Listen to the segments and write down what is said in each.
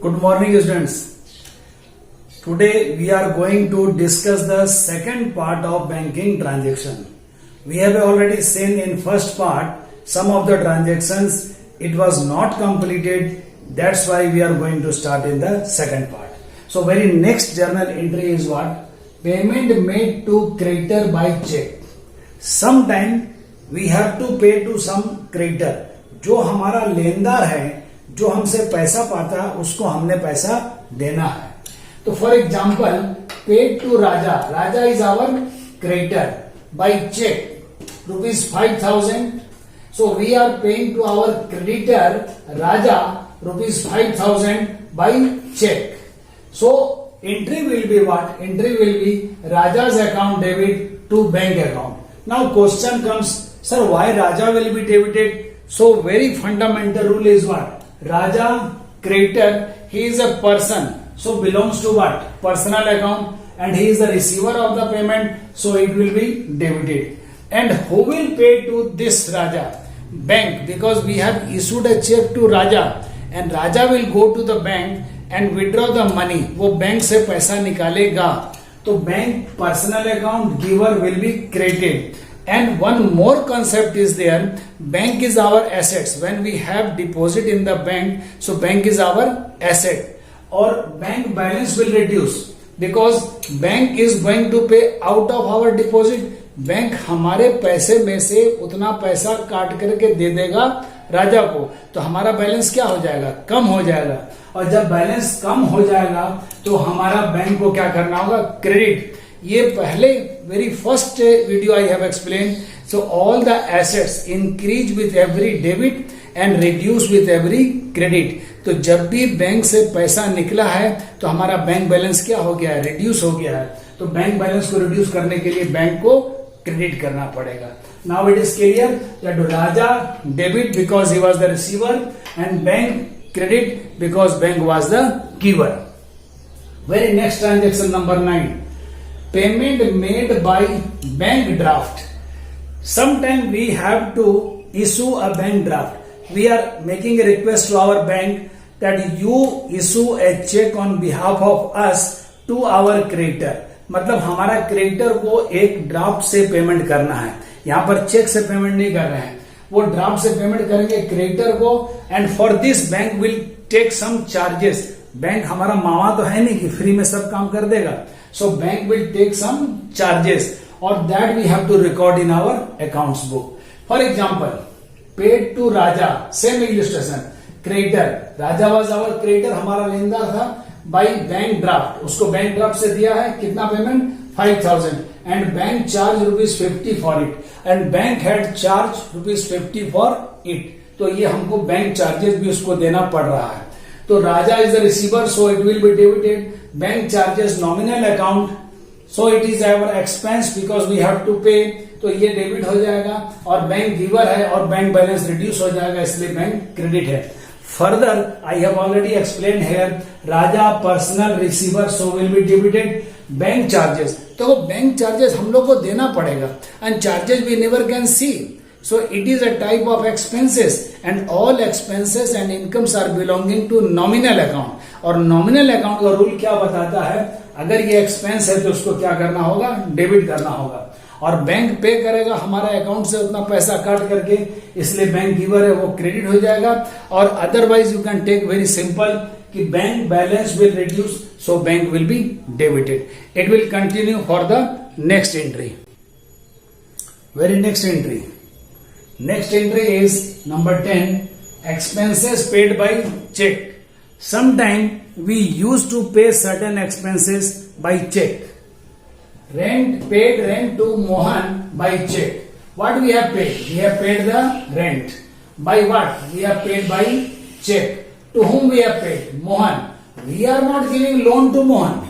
Good morning, students. Today we are going to discuss the second part of banking transaction. We have already seen in first part some of the transactions. It was not completed. That's why we are going to start in the second part. So very next journal entry is what? Payment made to creditor by check. Sometime we have to pay to some creditor. जो हमारा लेनदार है, जो हमसे पैसा पाता है, उसको हमने पैसा देना है. तो for example paid to Raja. Raja is our creditor by cheque ₹5,000. So we are paying to our creditor Raja ₹5,000 by cheque. सो entry will be what? Entry will be Raja's account debit to bank account. Now question comes, sir, why Raja will be debited? So very fundamental rule is what? Raja creditor, he is a person, so belongs to what? Personal account, and he is the receiver of the payment, so it will be debited. And who will pay to this Raja? Bank, because we have issued a check to Raja, and Raja will go to the bank and withdraw the money. वो bank से पैसा निकालेगा, तो bank personal account giver will be credited. And one more concept is there. Bank is our assets. When we have deposit in the bank, so bank is our asset. Or bank balance will reduce because bank is going to pay out of our deposit. Bank हमारे पैसे में से उतना पैसा काट करके दे देगा राजा को, तो हमारा बैलेंस क्या हो जाएगा? कम हो जाएगा. और जब बैलेंस कम हो जाएगा तो हमारा बैंक को क्या करना होगा? क्रेडिट. ये पहले very first video I have explain. So all the assets increase with every debit and reduce with every credit. तो जब भी बैंक से पैसा निकला है तो हमारा बैंक बैलेंस क्या हो गया है? रिड्यूस हो गया है. तो बैंक बैलेंस को रिड्यूस करने के लिए बैंक को क्रेडिट करना पड़ेगा. Now it is clear that Raja debit because he was the receiver and bank credit because bank was the giver. Very next transaction number 9. Payment made by bank draft. Sometime we have to issue a bank draft. We are making a request to our bank that you issue a check on behalf of us to our creditor. मतलब हमारा creditor को एक draft से payment करना है. यहाँ पर check से पेमेंट नहीं कर रहे हैं, वो ड्राफ्ट से पेमेंट करेंगे क्रेडिटर को. And for this bank will take some charges. Bank हमारा मामा तो है नहीं कि फ्री में सब काम कर देगा. So bank will take some charges, or that we have to record in our accounts book. For example, paid to Raja, same illustration. Creditor, Raja was our creditor, हमारा लेनदार था. By bank draft, उसको bank draft से दिया है कितना payment? 5,000. And bank charged ₹50 for it. And bank had charged ₹50 for it. तो ये हमको बैंक चार्जेस भी उसको देना पड़ रहा है. तो Raja is the receiver, so it will be debited. Bank charges nominal account, so it is our expense because we have to pay, तो ये डेबिट हो जाएगा. और बैंक गिवर है और बैंक बैलेंस रिड्यूस हो जाएगा, इसलिए बैंक क्रेडिट है. Further I have already explain here Raja personal receiver, so will be debited. Bank charges, तो वो बैंक चार्जेस हम लोग को देना पड़ेगा. And charges we never can see. So it is a type of expenses and all expenses and incomes are belonging to nominal account. और nominal account का rule क्या बताता है? अगर ये एक्सपेंस है तो उसको क्या करना होगा? डेबिट करना होगा. और बैंक पे करेगा हमारा अकाउंट से उतना पैसा काट करके, इसलिए बैंक गिवर है वो क्रेडिट हो जाएगा. और otherwise you can take very simple कि bank balance will reduce, so bank will be debited. It will continue for the next entry. Very next entry. Next entry is number 10, expenses paid by check. Sometime we used to pay certain expenses by check. Paid rent to Mohan by check. What we have paid? We have paid the rent. By what? We have paid by check. To whom we have paid? Mohan. We are not giving loan to Mohan.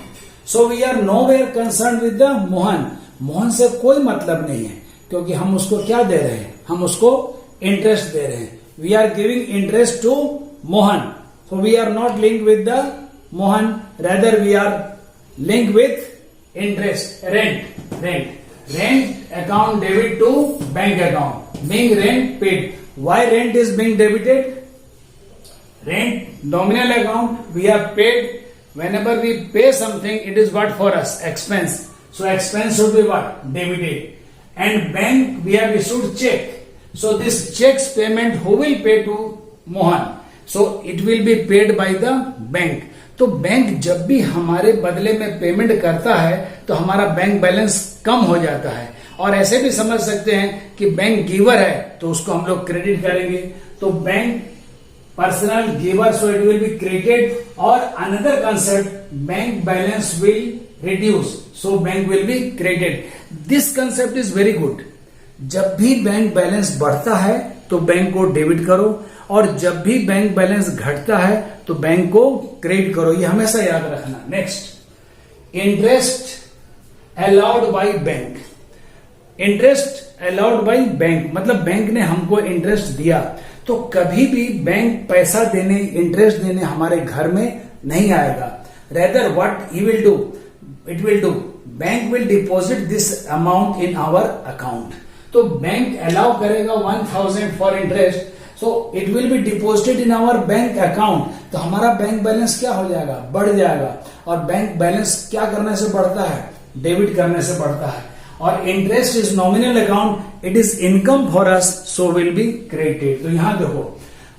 So we are nowhere concerned with the Mohan. Mohan से कोई मतलब नहीं है, क्योंकि हम उसको क्या दे रहे हैं? हम उसको इंटरेस्ट दे रहे हैं. We are giving interest to Mohan, so we are not link with the Mohan, rather we are link with interest. Rent account debit to bank account, being rent paid. Why rent is being debited? Rent, nominal account, we have paid. Whenever we pay something, it is what for us? Expense. So expense should be what? Debited. And bank, we have issued check. So this check's payment, who will pay to Mohan? So it will be paid by the bank. तो bank जब भी हमारे बदले में payment करता है तो हमारा बैंक बैलेंस कम हो जाता है। और ऐसे भी समझ सकते हैं कि बैंक गिवर है तो उसको हम लोग क्रेडिट करेंगे, तो bank personal giver, so it will be credited. और another concept, bank balance will reduce, so bank will be credited. This concept is very good. जब भी बैंक बैलेंस बढ़ता है तो बैंक को डेबिट करो, और जब भी बैंक बैलेंस घटता है तो बैंक को क्रेडिट करो, ये हमेशा याद रखना। Next, interest allowed by bank. Interest allowed by bank मतलब बैंक ने हमको इंटरेस्ट दिया, तो कभी भी बैंक पैसा देने, इंटरेस्ट देने हमारे घर में नहीं आएगा। Rather what he will do, it will do, bank will deposit this amount in our account. तो बैंक अलाउ करेगा 1000 for interest, so it will be deposited in our bank account. तो हमारा बैंक बैलेंस क्या हो जाएगा? बढ़ जाएगा। और बैंक बैलेंस क्या करने से बढ़ता है? डेबिट करने से बढ़ता है। और interest is nominal account, it is income for us, so will be credited. तो यहां देखो,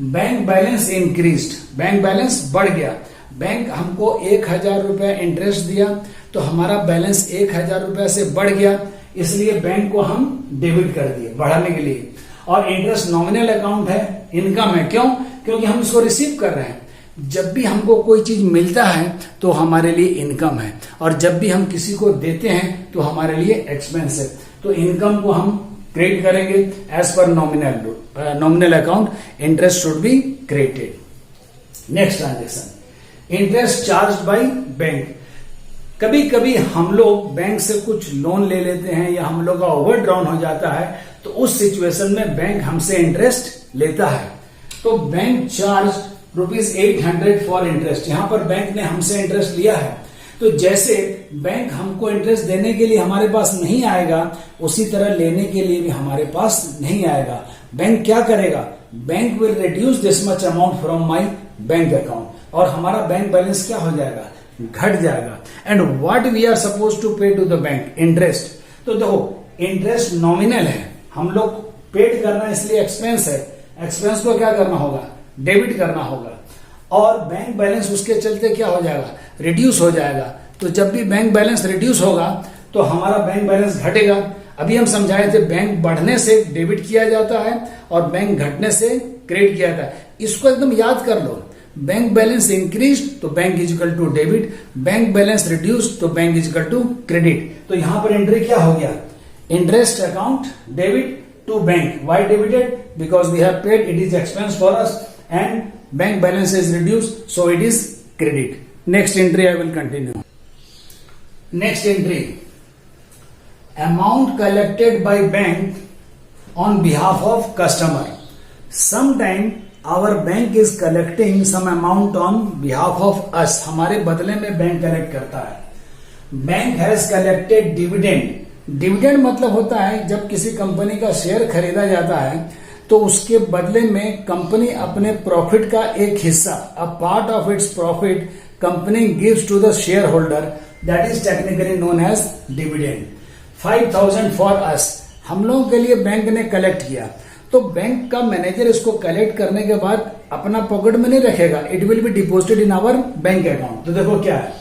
bank balance increased, bank balance बढ़ गया। बैंक हमको 1000 रुपया इंटरेस्ट दिया, तो हमारा बैलेंस 1000 रुपया से बढ़ गया, इसलिए बैंक को हम डेबिट कर दिए बढ़ाने के लिए। और इंटरेस्ट नॉमिनल अकाउंट है, इनकम है। क्यों? क्योंकि हम इसको रिसीव कर रहे हैं। जब भी हमको कोई चीज मिलता है तो हमारे लिए इनकम है, और जब भी हम किसी को देते हैं तो हमारे लिए एक्सपेंस है। तो इनकम को हम क्रेडिट करेंगे as per nominal account, interest should be credited. Next transaction, interest charge by bank. कभी कभी हम लोग बैंक से कुछ लोन ले लेते हैं या हम लोग का ओवरड्राउन हो जाता है, तो उस सिचुएशन में बैंक हमसे इंटरेस्ट लेता है। तो बैंक चार्ज ₹800 फॉर इंटरेस्ट। यहां पर बैंक ने हमसे इंटरेस्ट लिया है, तो जैसे बैंक हमको इंटरेस्ट देने के लिए हमारे पास नहीं आएगा, उसी तरह लेने के लिए भी हमारे पास नहीं आएगा। बैंक क्या करेगा? Bank will reduce this much amount from my bank account, और हमारा बैंक बैलेंस क्या हो जाएगा? घट जाएगा। And what we are suppose to pay to the bank? Interest. तो देखो, इंटरेस्ट नॉमिनल है, हम लोग पेड करना है, इसलिए एक्सपेंस है। एक्सपेंस को क्या करना होगा? डेबिट करना होगा। और बैंक बैलेंस उसके चलते क्या हो जाएगा? रिड्यूस हो जाएगा। तो जब भी बैंक बैलेंस रिड्यूस होगा तो हमारा बैंक बैलेंस घटेगा। अभी हम समझाए थे, बैंक बढ़ने से डेबिट किया जाता है और बैंक घटने से क्रेडिट किया जाता है। इसको एकदम याद कर लो। बैंक बैलेंस इंक्रीज तो bank is equal to debit, bank balance reduce तो bank is equal to credit. तो यहां पर एंट्री क्या हो गया? Interest account debit to bank. Why debited? Because we have paid, it is expense for us, and bank balance is reduced, so it is credit. Next entry I will continue. Next entry, amount collected by bank on behalf of customer. Sometime our bank is collecting some amount on behalf of us. हमारे बदले में bank collect करता है। Bank has collected dividend. Dividend मतलब होता है जब किसी कंपनी का शेयर खरीदा जाता है तो उसके बदले में कंपनी अपने प्रॉफिट का एक हिस्सा, a part of its profit, company gives to the shareholder, that is technically known as dividend. 5000 for us, हम लोगों के लिए बैंक ने कलेक्ट किया, तो बैंक का मैनेजर इसको कलेक्ट करने के बाद अपना पॉकेट में नहीं रखेगा, it will be deposited in our bank account. तो देखो क्या है,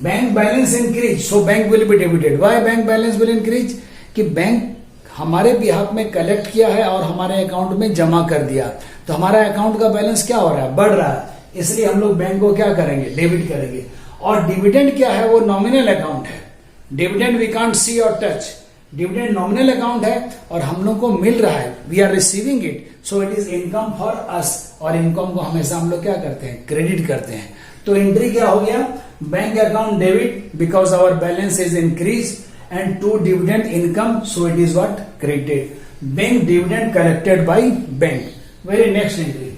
bank balance increase, so bank will be debited. Why bank balance will increase? कि बैंक हमारे बिहाफ में कलेक्ट किया है और हमारे अकाउंट में जमा कर दिया, तो हमारा अकाउंट का बैलेंस क्या हो रहा है? बढ़ रहा है, इसलिए हम लोग बैंक को क्या करेंगे? डेबिट करेंगे। और डिविडेंड क्या है? वो नॉमिनल अकाउंट है। डिविडेंड वी कांट सी और टच। डिविडेंड नॉमिनल अकाउंट है और हम लोग को मिल रहा है, we are receiving it, so it is income for us. और इनकम को हमेशा हम लोग क्या करते हैं? क्रेडिट करते हैं। तो एंट्री क्या हो गया? Bank account debit because our balance is increase, and to dividend income, so it is what? Credited. Bank dividend collected by bank. Very next entry,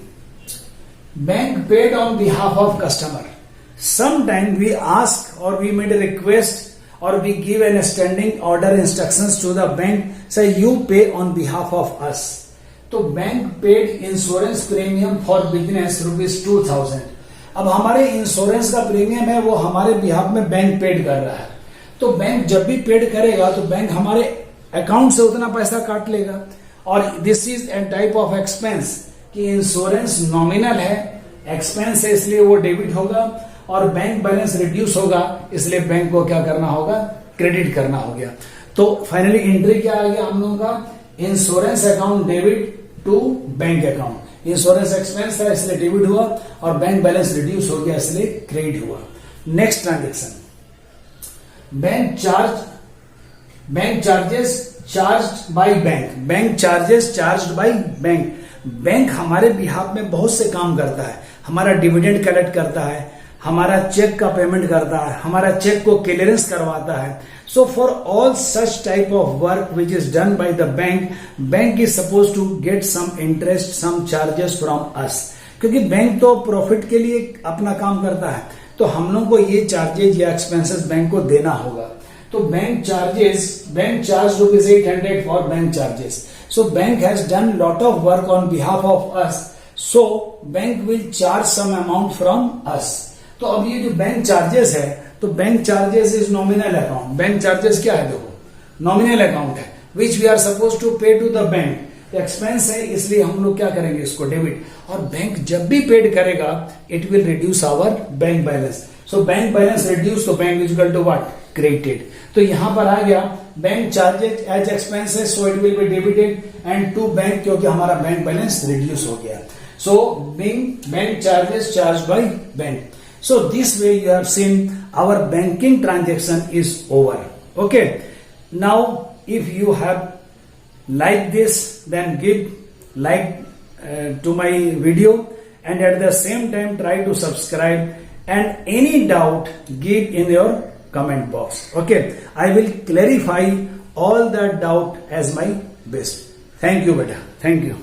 bank paid on behalf of customer. Sometime we ask or we made a request or we give an standing order instructions to the bank, say you pay on behalf of us. तो bank paid insurance premium for business ₹2000। अब हमारे insurance का premium है वो हमारे behalf में bank paid कर रहा है। तो बैंक जब भी पेड करेगा तो बैंक हमारे अकाउंट से उतना पैसा काट लेगा। और this is a type of expense कि इंश्योरेंस नॉमिनल है, एक्सपेंस है, इसलिए वो डेबिट होगा, और बैंक बैलेंस रिड्यूस होगा, इसलिए बैंक को क्या करना होगा, क्रेडिट करना हो गया। तो फाइनली एंट्री क्या आ गया हम लोगों का, insurance account debit to bank account. Insurance expense था इसलिए डेबिट हुआ, और बैंक बैलेंस रिड्यूस हो गया इसलिए क्रेडिट हुआ। Next transaction, bank charges charged by bank. Bank charges charged by bank. Bank हमारे बिहाफ में बहुत से काम करता है, हमारा डिविडेंड कलेक्ट करता है, हमारा चेक का पेमेंट करता है, हमारा चेक को क्लियरेंस करवाता है। So for all such type of work which is done by the bank, bank is suppose to get some interest, some charges from us. क्योंकि बैंक तो प्रॉफिट के लिए अपना काम करता है, तो हम लोग को ये चार्जेज या एक्सपेंसेस बैंक को देना होगा। तो bank charge ₹800 for bank charges. So bank has done lot of work on behalf of us, so bank will charge some amount from us. तो अब ये जो बैंक चार्जेस है, तो bank charges is nominal account. Bank charges क्या है, देखो nominal account है which we are suppose to pay to the bank. Expense है इसलिए हम लोग क्या करेंगे, इसको डेबिट। और बैंक जब भी पेड करेगा it will reduce our bank balance. So bank balance reduce, तो bank is equal to what, credited. तो यहां पर आ गया bank charges as expenses, so it will be debited, and to bank क्योंकि हमारा बैंक बैलेंस रिड्यूस हो गया। So bank charges charge by bank. So this way you have seen our banking transaction is over. Okay. Now if you have liked this, then give like to my video, and at the same time try to subscribe, and any doubt give in your comment box. Okay. I will clarify all the doubt as my best. Thank you beta. Thank you.